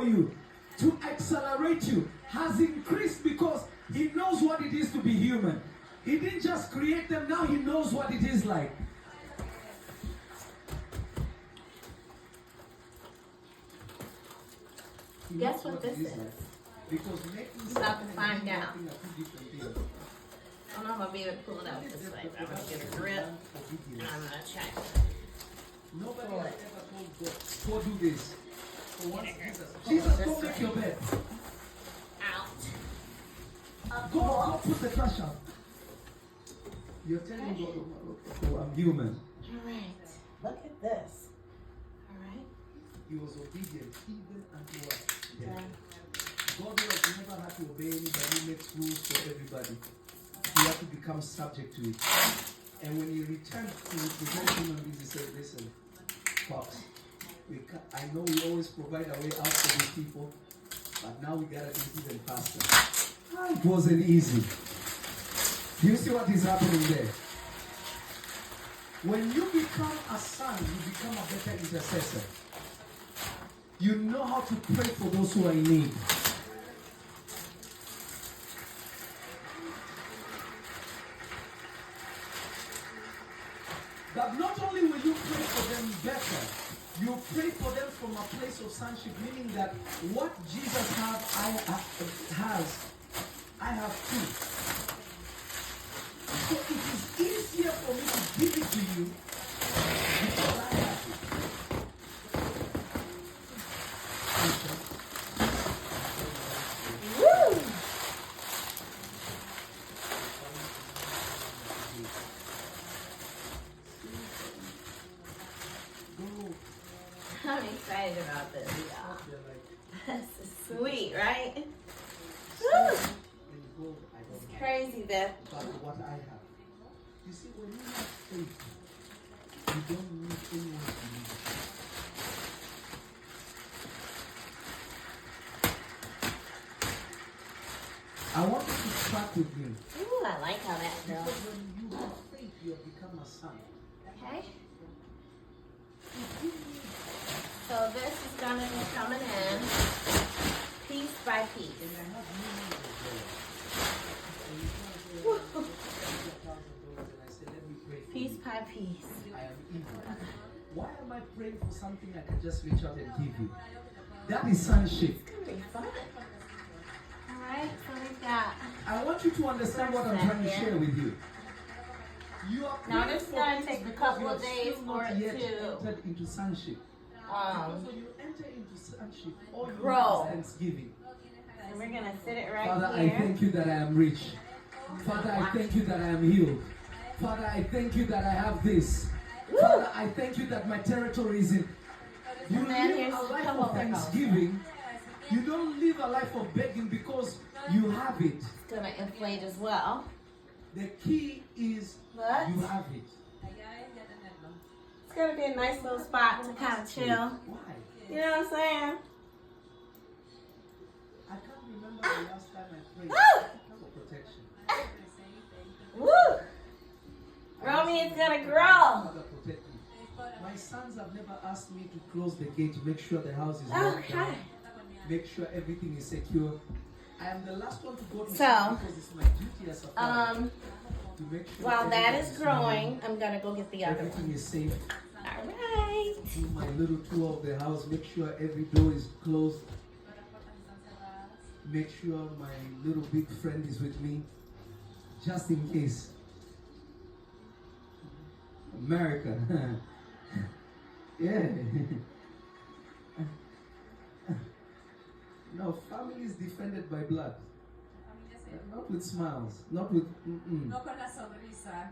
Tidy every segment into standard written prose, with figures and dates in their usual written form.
you, to accelerate you, has increased because he knows what it is to be human. He didn't just create them, now he knows what it is like. Guess what this is? Because about to find out. I don't know if I'll be able to pull it out this way, but I'm going to give it a grip, and I'm going to check. Nobody has ever told God, go do this. Jesus, go make your bed. Out. Go put the trash out. You're telling God, oh, I'm human. All right. Look at this. All right. He was obedient even unto us. Yeah. God has never had to obey anybody, makes rules for everybody. You have to become subject to it. And when he returned to represent human beings, he said, listen, Pops, I know we always provide a way out for these people, but now we got to do it even faster. It wasn't easy. Do you see what is happening there? When you become a son, you become a better intercessor. You know how to pray for those who are in need. That not only will you pray for them better, you pray for them from a place of sonship, meaning that what Jesus I have too. So it is easier for me to give it to you because I have it. Woo! I'm excited about this, y'all. This is sweet, right? Woo! It's crazy that. What I have. You see, when you have faith, you don't need anyone to believe. I want you to track with me. Ooh, I like how that Because feels. when you have faith, you have become a son. Okay. So this is going to be coming in piece by piece. Piece by piece. I am evil. Why am I praying for something I can just reach out and give you? That is sonship. It's going to be fun. Alright, so we've got. I want you to understand what I'm trying to share with you. You are Now praying this is for going to things take a because couple you of have days still for not it yet to entered into sonship. Because when you enter into sonship, all you grow. need is thanksgiving. And we're going to sit it right Father, here. I thank you that I am rich. Father, I thank you that I am healed. Father, I thank you that I have this. Woo! Father, I thank you that my territory is in. You And then live here's a the life pillow of that goes. thanksgiving. You don't live a life of begging because you have it. It's going to inflate as well. The key is But you have it. it's going to be a nice little spot to kind of chill. Why? You know what I'm saying? I can't remember the last time I prayed Ah! for protection. Woo! Romy is going to grow. Father, protect me. My sons have never asked me to close the gate to make sure the house is Oh, locked down, okay. make sure everything is secure. I am the last one to go to So, sleep because it's my duty as a father to make sure While that everything is growing, I'm going to go get the other everything one. is safe. All right. Do my little tour of the house, make sure every door is closed. Make sure my little big friend is with me, just in case. America. Yeah. No, family is defended by blood. Not with smiles. Not with No con la sonrisa.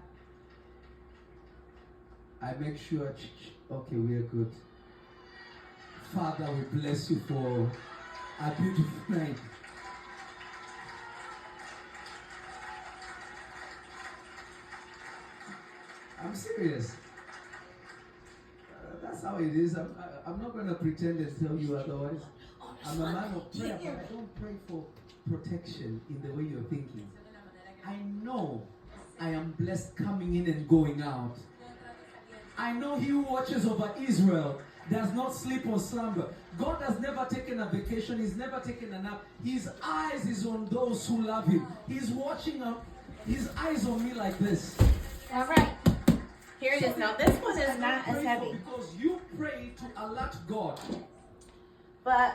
I make sure, okay, we are good. Father, we bless you for a beautiful night. I'm serious. That's how it is. I'm not going to pretend and tell you otherwise. I'm a man of prayer, but I don't pray for protection in the way you're thinking. I know I am blessed coming in and going out. I know he who watches over Israel does not sleep or slumber. God has never taken a vacation. He's never taken a nap. His eyes is on those who love him. He's watching up. His eyes on me like this. All right. Here it is. Now this one is not as heavy. Because you pray to alert God. But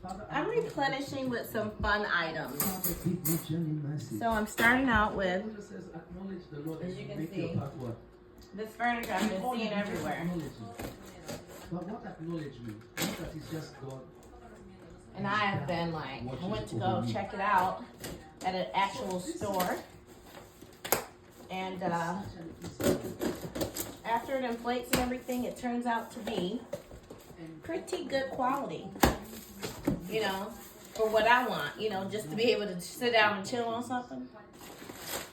Father, I'm replenishing with some fun items. Father, give me journey mercy. So I'm starting out with, The Bible says, acknowledge the Lord, as and you He can make your see, path what? this furniture I've been seeing everywhere. But what acknowledgement? Not that it's just God. And I have been like, I went to go check it out at an actual store. And after it inflates and everything, it turns out to be pretty good quality. You know, for what I want. You know, just to be able to sit down and chill on something.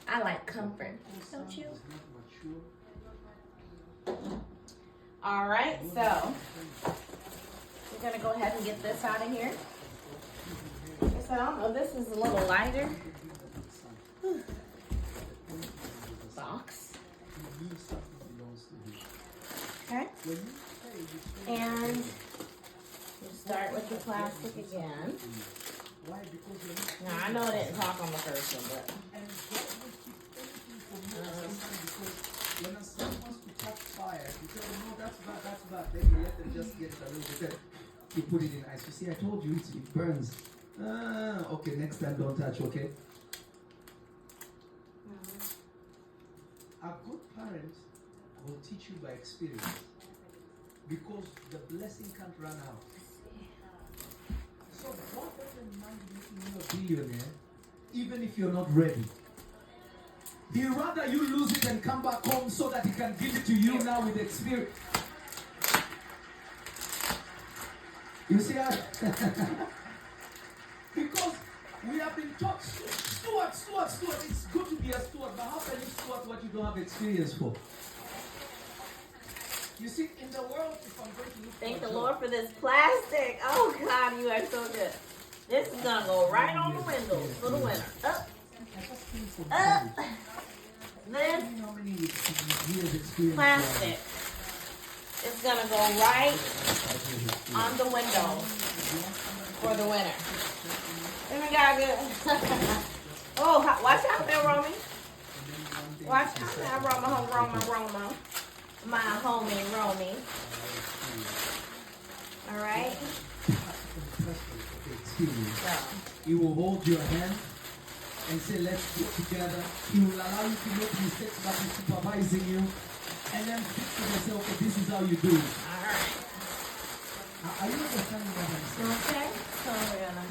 I like comfort, don't you? All right, so we're gonna go ahead and get this out of here. I guess I don't know. This is a little lighter. Whew. Box. Okay. And we'll start with the plastic again. Now I know I didn't talk on the first one, but. When someone wants to touch fire, you tell them, no, that's bad. Then you let them just get it a little bit. You put it in ice. You see, I told you it burns. Okay, next time don't touch, okay? A good parent will teach you by experience. Because the blessing can't run out. So God doesn't mind making you a billionaire, even if you're not ready. He'd rather you lose it and come back home so that he can give it to you now with experience. You see how? Because we have been taught, steward. It's good to be a steward, but how can you steward what you don't have experience for? You see, in the world, if I'm going to look Thank for the a Lord job, for this plastic. Oh God, you are so good. This is gonna go right on the windows for the winter. Up. This plastic is gonna go right on the window for the winter. Then we got good. Oh, watch out there, Romy. Watch out there, Roma. My homie, Romy. All right. He will hold your hand and say, let's get together. He will allow you to make mistakes, but he's supervising you. And then think to yourself, okay, this is how you do it. All right. Are you understanding what I'm saying? Okay. So we're gonna.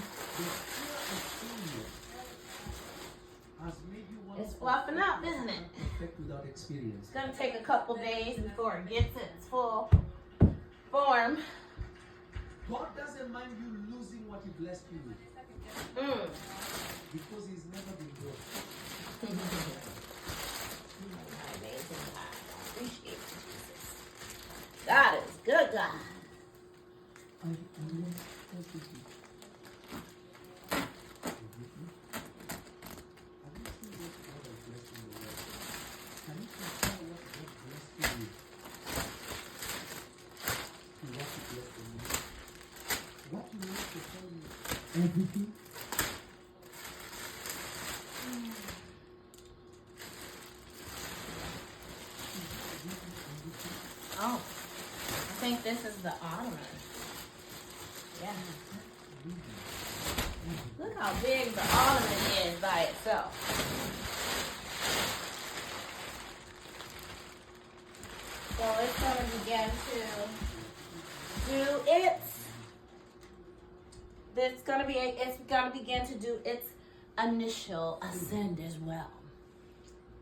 It's fluffing up, isn't it? Perfect without experience. It's gonna take a couple days before it gets its full form. God doesn't mind you losing what He blessed you with. Because He's never been broke. Amazing God. I appreciate you, Jesus. God is good, God. Everything. Oh, I think this is the ottoman. Yeah. Look how big the ottoman is by itself. So it's going to begin to do its. It's going to begin to do its initial ascend as well.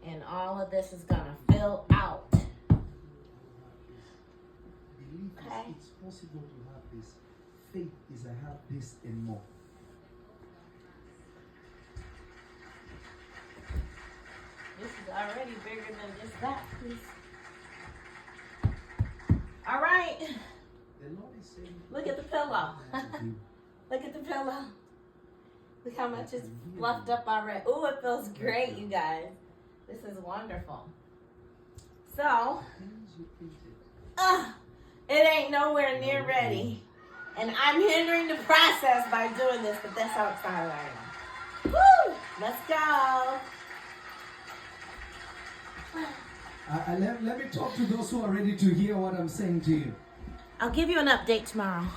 And all of this is going to fill out. Okay. It's possible to have this. Faith is I have this and more. This is already bigger than just that, please. All right. The Lord is saying, Look at the pillow. Look at the pillow. Look how much is fluffed up already. Ooh, it feels great, you guys. This is wonderful. So, It ain't nowhere near ready. And I'm hindering the process by doing this, but that's how excited I am. Woo! Let's go. Let me talk to those who are ready to hear what I'm saying to you. I'll give you an update tomorrow.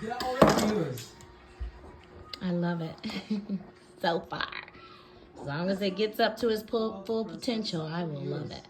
They are already yours. I love it. So far. As long as it gets up to its full potential, I will love it.